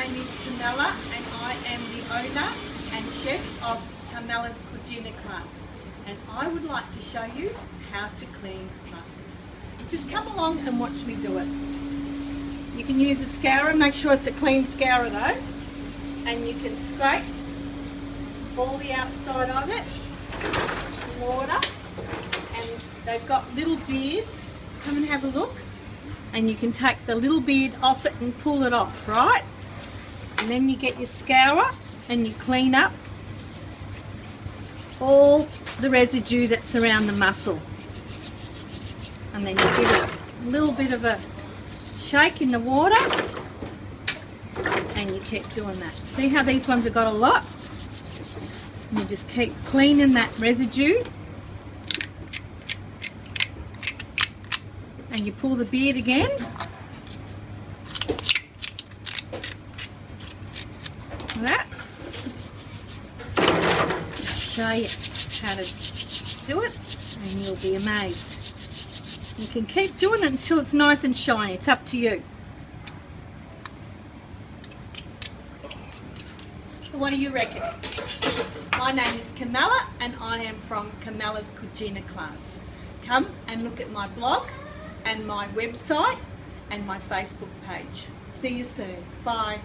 name is Carmela and I am the owner and chef of Carmela's Cucina class, and I would like to show you how to clean mussels. Just come along and watch me do it. You can use a scourer, make sure it's a clean scourer though, and you can scrape all the outside of it, water, and they've got little beards. Come and have a look, and you can take the little beard off it and pull it off, right? And then you get your scourer and you clean up all the residue that's around the mussel, and then you give it a little bit of a shake in the water and you keep doing that. See how these ones have got a lot? And you just keep cleaning that residue and you pull the beard again. Like that. Show you how to do it and you'll be amazed. You can keep doing it until it's nice and shiny. It's up to you. What do you reckon? My name is Carmela and I am from Carmela's Cucina class. Come and look at my blog and my website and my Facebook page. See you soon. Bye.